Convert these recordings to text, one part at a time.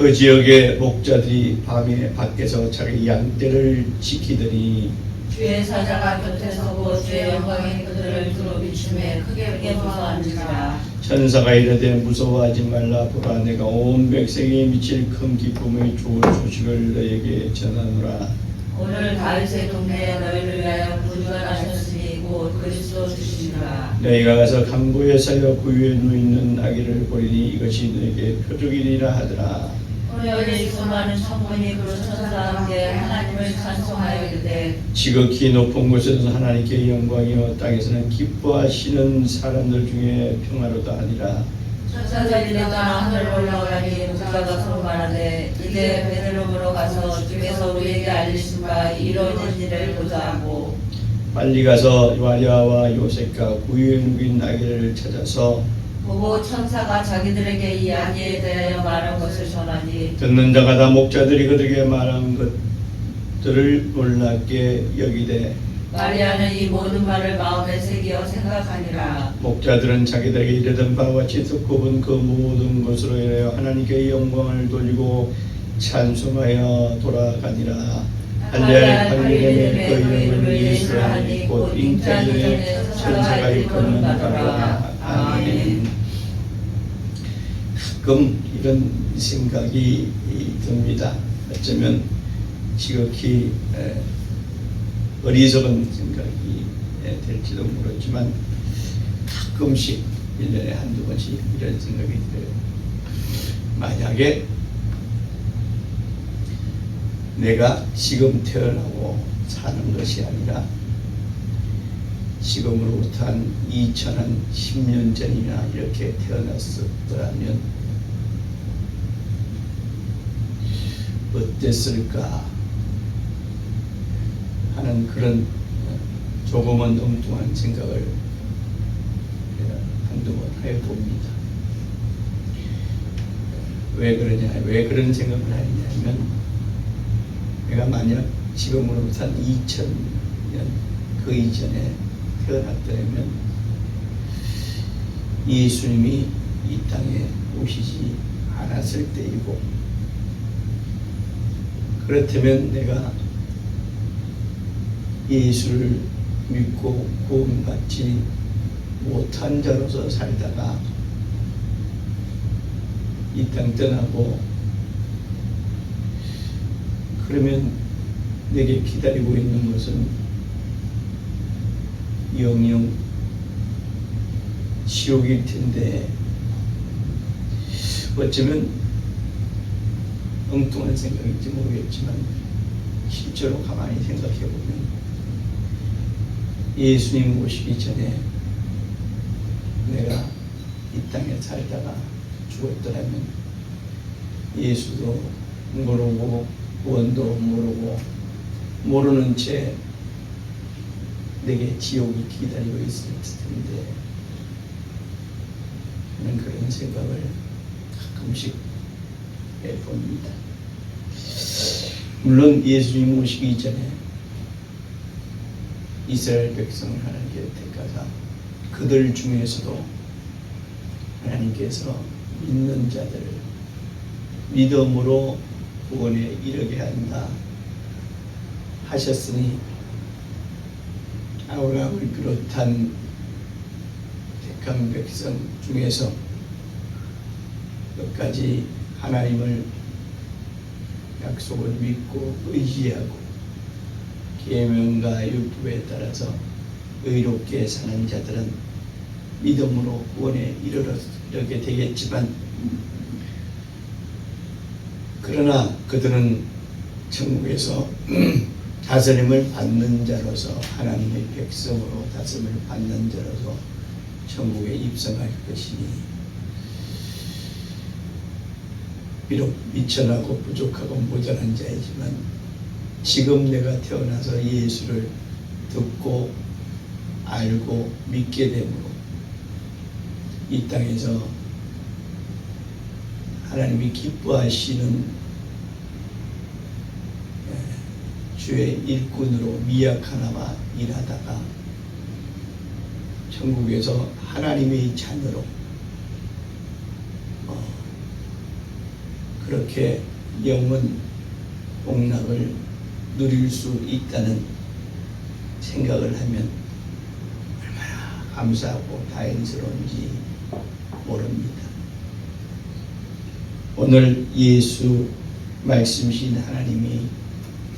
그 지역의 목자들이 밤에 밖에서 자기 양떼를 지키더니 주의 사자가 곁에 서고 주의 영광이 그들을 두루 비춤에 크게 무서워한지라. 천사가 이르되 무서워하지 말라. 보라, 내가 온 백성에 미칠 큰 기쁨의 좋은 소식을 너에게 전하노라. 오늘 다윗의 동네에 너희를 위하여 구주가 나셨으니 곧 그리스도 주시니라. 너희가 가서 강보에 살려 구유에 누이는 아기를 보리니 이것이 너에게 표적이리라 하더라. 여기 수많은 천군이 그 천사와 함께 하나님을 찬송하여 이르되 지극히 높은 곳에서 하나님께 영광이요 땅에서는 기뻐하시는 사람들 중에 평화로다 하니라. 천사들이 떠나 하늘로 올라가니 목자가 서로 말하되 이제 베들레헴으로 가서 주께서 우리에게 알리신 바 이루어진 일을 보자 하고 빨리 가서 마리아와 요셉과 구유에 누긴 아기를 찾아서 보고 천사가 자기들에게 이 아기에 대하여 말한 것을 전하니 듣는 자가 다 목자들이 그들에게 말한 것들을 놀랍게 여기되 마리아는 이 모든 말을 마음에 새기어 생각하니라. 목자들은 자기들에게 이르던 바와 같이 듣고 본 그 모든 것으로 인하여 하나님께 영광을 돌리고 찬송하여 돌아가니라. 할례 8일에 그 이름을 예수라 하니 곧 잉태전에 천사가 일컫는 바라. 아멘. 가끔 이런 생각이 듭니다. 어쩌면 지극히 어리석은 생각이 될지도 모르지만 가끔씩 1년에 한두 번씩 이런 생각이 들어요. 만약에 내가 지금 태어나고 사는 것이 아니라 지금으로부터 한 2010년 전이나 이렇게 태어났었더라면 어땠을까 하는 그런 조금은 엉뚱한 생각을 한두 번 해봅니다. 왜 그러냐, 왜 그런 생각을 하냐면 내가 만약 지금으로부터 한 2000년 그 이전에 태어났다면 예수님이 이 땅에 오시지 않았을 때이고, 그렇다면 내가 예수를 믿고 구원받지 못한 자로서 살다가 이 땅 떠나고, 그러면 내게 기다리고 있는 것은 영영 지옥일 텐데, 어쩌면 엉뚱한 생각일지 모르겠지만 실제로 가만히 생각해 보면 예수님 오시기 전에 내가 이 땅에 살다가 죽었더라면 예수도 모르고 구원도 모르고 모르는 채 내게 지옥이 기다리고 있을 텐데, 저는 그런 생각을 가끔씩 해봅니다. 물론 예수님 오시기 전에 이스라엘 백성을 하나님께 택하사 그들 중에서도 하나님께서 믿는 자들을 믿음으로 구원에 이르게 한다 하셨으니, 아브라함을 비롯한 택한 백성 중에서 끝까지 하나님을 약속을 믿고 의지하고 계명과 율법에 따라서 의롭게 사는 자들은 믿음으로 구원에 이르게 되겠지만, 그러나 그들은 천국에서 다스림을 받는 자로서, 하나님의 백성으로 다스림을 받는 자로서 천국에 입성할 것이니, 비록 미천하고 부족하고 모자란 자이지만 지금 내가 태어나서 예수를 듣고 알고 믿게 되므로 이 땅에서 하나님이 기뻐하시는 주의 일꾼으로 미약하나마 일하다가 천국에서 하나님의 자녀로 그렇게 영원 복락을 누릴 수 있다는 생각을 하면 얼마나 감사하고 다행스러운지 모릅니다. 오늘 예수 말씀이신 하나님이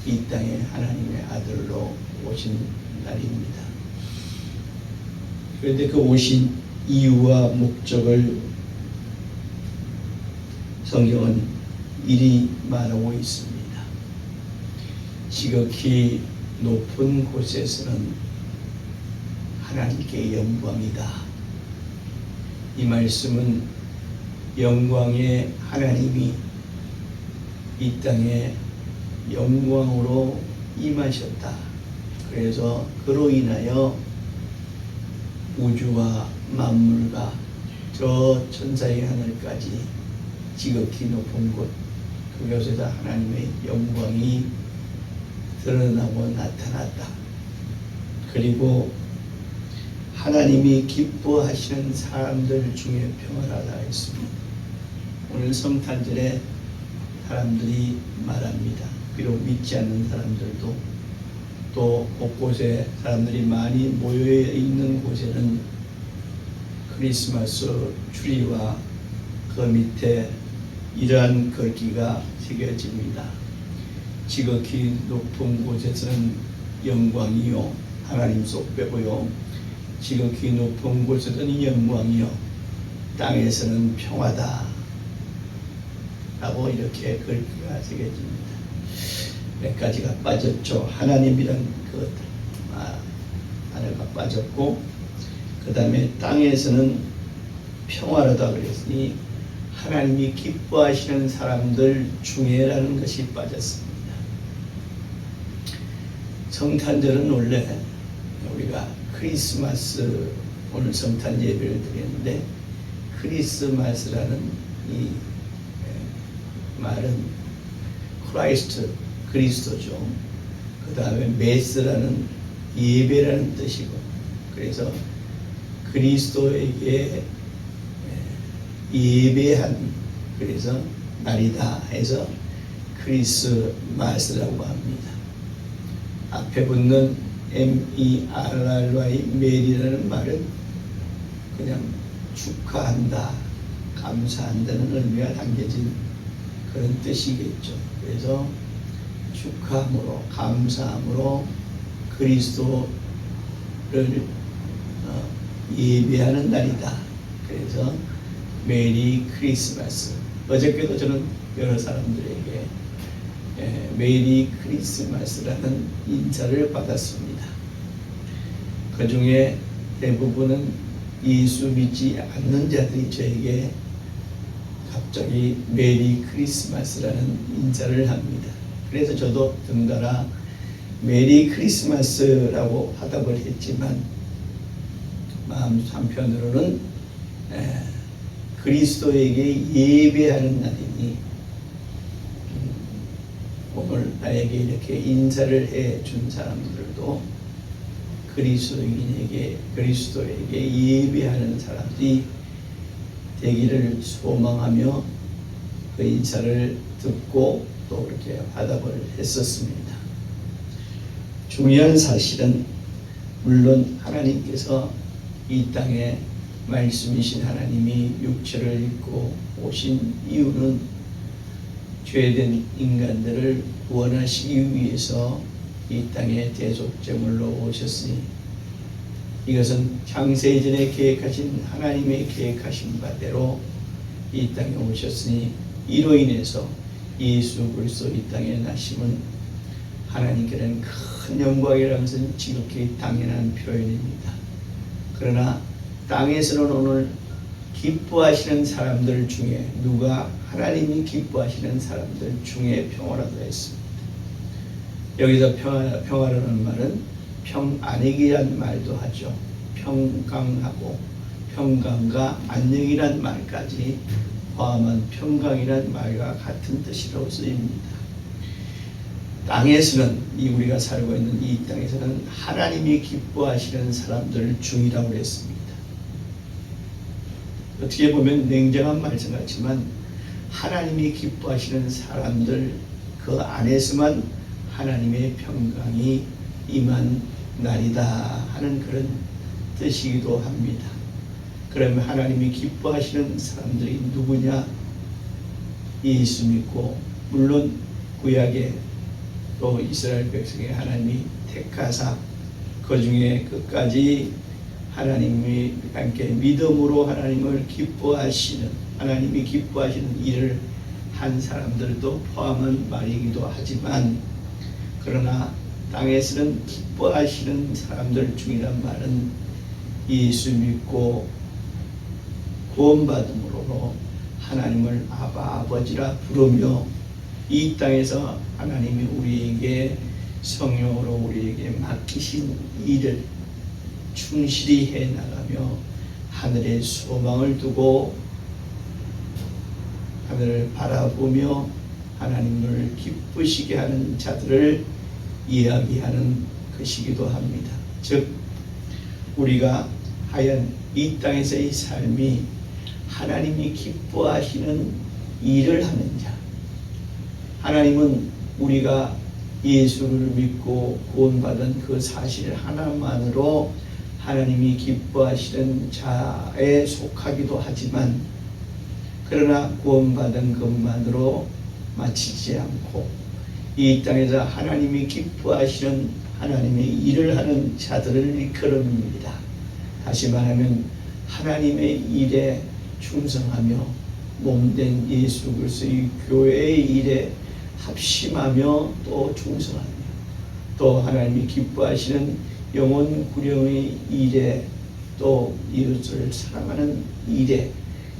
이 땅에 하나님의 아들로 오신 날입니다. 그런데 그 오신 이유와 목적을 성경은 이리 말하고 있습니다. 지극히 높은 곳에서는 하나님께 영광이다. 이 말씀은 영광의 하나님이 이 땅에 영광으로 임하셨다. 그래서 그로 인하여 우주와 만물과 저 천사의 하늘까지 지극히 높은 곳, 그곳에다 하나님의 영광이 드러나고 나타났다. 그리고 하나님이 기뻐하시는 사람들 중에 평안하다 했습니다. 오늘 성탄절에 사람들이 말합니다. 비록 믿지 않는 사람들도 또 곳곳에 사람들이 많이 모여 있는 곳에는 크리스마스 트리와 그 밑에 이러한 글귀가 새겨집니다. 지극히 높은 곳에서는 영광이요 하나님 속배고요, 지극히 높은 곳에서는 영광이요 땅에서는 평화다 라고 이렇게 글귀가 새겨집니다. 몇 가지가 빠졌죠. 하나님이란 그 하나가 빠졌고, 그 다음에 땅에서는 평화로다 그랬으니 하나님이 기뻐하시는 사람들 중에라는 것이 빠졌습니다. 성탄절은 원래 우리가 크리스마스, 오늘 성탄 예배를 드렸는데 크리스마스라는 이 말은 크라이스트, 그리스도죠. 그 다음에 메스라는 예배라는 뜻이고, 그래서 그리스도에게 예배한, 그래서 날이다 해서 크리스마스라고 합니다. 앞에 붙는 MERRY 메리라는 말은 그냥 축하한다, 감사한다는 의미가 담겨진 그런 뜻이겠죠. 그래서 축하함으로, 감사함으로 그리스도를 예배하는 날이다. 그래서 메리 크리스마스. 어저께도 저는 여러 사람들에게 메리 크리스마스라는 인사를 받았습니다. 그 중에 대부분은 예수 믿지 않는 자들이 저에게 갑자기 메리 크리스마스라는 인사를 합니다. 그래서 저도 덩달아 메리 크리스마스라고 화답을 했지만 마음 한편으로는 그리스도에게 예배하는 날이니 오늘 나에게 이렇게 인사를 해준 사람들도 그리스도에게 예배하는 사람들이 되기를 소망하며 그 인사를 듣고 또 그렇게 화답을 했었습니다. 중요한 사실은 물론 하나님께서 이 땅에 말씀이신 하나님이 육체를 입고 오신 이유는 죄된 인간들을 구원하시기 위해서 이 땅에 대속제물로 오셨으니, 이것은 창세전에 계획하신 하나님의 계획하신 바대로 이 땅에 오셨으니, 이로 인해서 예수 그리스도 이 땅에 나심은 하나님께는 큰 영광이라는 것은 지극히 당연한 표현입니다. 그러나 땅에서는 오늘 기뻐하시는 사람들 중에 누가 하나님이 기뻐하시는 사람들 중에 평화라고 했습니다. 여기서 평화라는 말은 평안익이란 말도 하죠. 평강하고 평강과 안녕이란 말까지 포함한 평강이란 말과 같은 뜻이라고 쓰입니다. 땅에서는, 우리가 살고 있는 이 땅에서는 하나님이 기뻐하시는 사람들 중이라고 했습니다. 어떻게 보면 냉정한 말씀 같지만 하나님이 기뻐하시는 사람들 그 안에서만 하나님의 평강이 임한 날이다 하는 그런 뜻이기도 합니다. 그러면 하나님이 기뻐하시는 사람들이 누구냐? 예수 믿고 물론 구약에 또 이스라엘 백성의 하나님이 택하사 그 중에 끝까지 하나님이 함께 믿음으로 하나님을 기뻐하시는 하나님이 기뻐하시는 일을 한 사람들도 포함한 말이기도 하지만 그러나 땅에서는 기뻐하시는 사람들 중이란 말은 예수 믿고 구원받음으로 하나님을 아바 아버지라 부르며 이 땅에서 하나님이 우리에게 성령으로 우리에게 맡기신 일을 충실히 해나가며 하늘에 소망을 두고 하늘을 바라보며 하나님을 기쁘시게 하는 자들을 이야기하는 것이기도 합니다. 즉 우리가 하얀 이 땅에서의 삶이 하나님이 기뻐하시는 일을 하는 자, 하나님은 우리가 예수를 믿고 구원받은 그 사실 하나만으로 하나님이 기뻐하시는 자에 속하기도 하지만 그러나 구원받은 것만으로 마치지 않고 이 땅에서 하나님이 기뻐하시는 하나님의 일을 하는 자들을 일컬음입니다. 다시 말하면 하나님의 일에 충성하며 몸된 예수 그리스도의 교회의 일에 합심하며 또 충성하며 또 하나님이 기뻐하시는 영혼 구령의 일에 또 이웃을 사랑하는 일에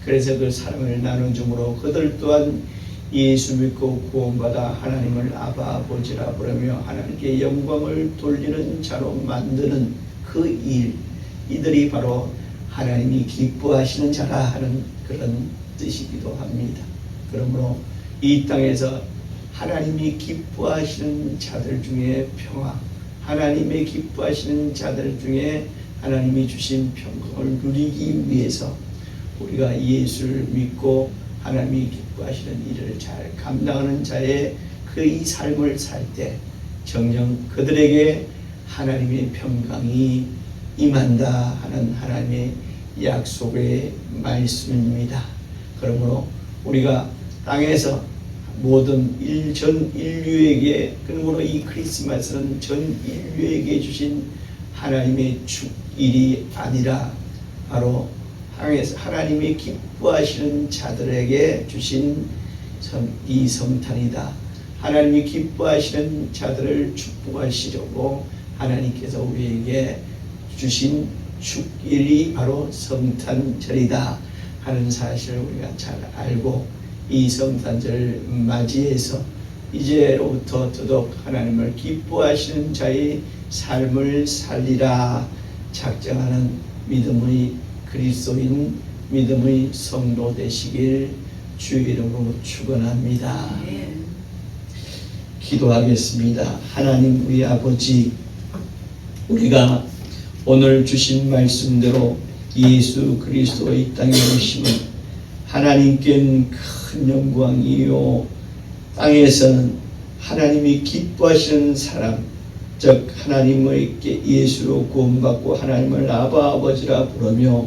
그래서 그 사랑을 나눠줌으로 그들 또한 예수 믿고 구원받아 하나님을 아바 아버지라 부르며 하나님께 영광을 돌리는 자로 만드는 그 일, 이들이 바로 하나님이 기뻐하시는 자라 하는 그런 뜻이기도 합니다. 그러므로 이 땅에서 하나님이 기뻐하시는 자들 중에 평화, 하나님의 기뻐하시는 자들 중에 하나님이 주신 평강을 누리기 위해서 우리가 예수를 믿고 하나님이 기뻐하시는 일을 잘 감당하는 자의 그 이 삶을 살 때 정녕 그들에게 하나님의 평강이 임한다 하는 하나님의 약속의 말씀입니다. 그러므로 우리가 땅에서 모든 전 인류에게 그러므로 이 크리스마스는 전 인류에게 주신 하나님의 축일이 아니라 바로 하나님이 기뻐하시는 자들에게 주신 이 성탄이다. 하나님이 기뻐하시는 자들을 축복하시려고 하나님께서 우리에게 주신 축일이 바로 성탄절이다 하는 사실을 우리가 잘 알고 이 성탄절을 맞이해서 이제로부터 더더욱 하나님을 기뻐하시는 자의 삶을 살리라 작정하는 믿음의 그리스도인 믿음의 성도 되시길 주의 이름으로 축원합니다. 기도하겠습니다. 하나님 우리 아버지, 우리가 오늘 주신 말씀대로 예수 그리스도의 이 땅에 오심은 하나님께는 큰 영광이요 땅에서는 하나님이 기뻐하시는 사람, 즉 하나님에게 예수로 구원받고 하나님을 아바 아버지라 부르며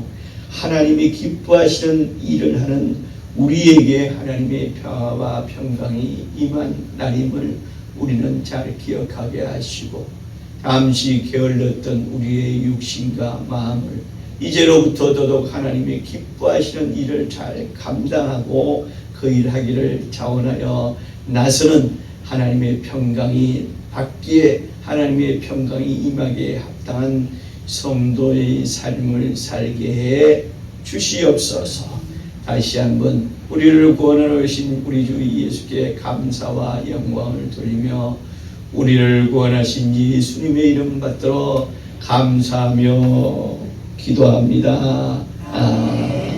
하나님이 기뻐하시는 일을 하는 우리에게 하나님의 평화와 평강이 임한 날임을 우리는 잘 기억하게 하시고 잠시 게을렀던 우리의 육신과 마음을 이제로부터 더더욱 하나님의 기뻐하시는 일을 잘 감당하고 그 일하기를 자원하여 나서는 하나님의 평강이 받기에 하나님의 평강이 임하기에 합당한 성도의 삶을 살게 해 주시옵소서. 다시 한번 우리를 구원하신 우리 주 예수께 감사와 영광을 돌리며 우리를 구원하신 예수님의 이름 받들어 감사하며 기도합니다. 아멘.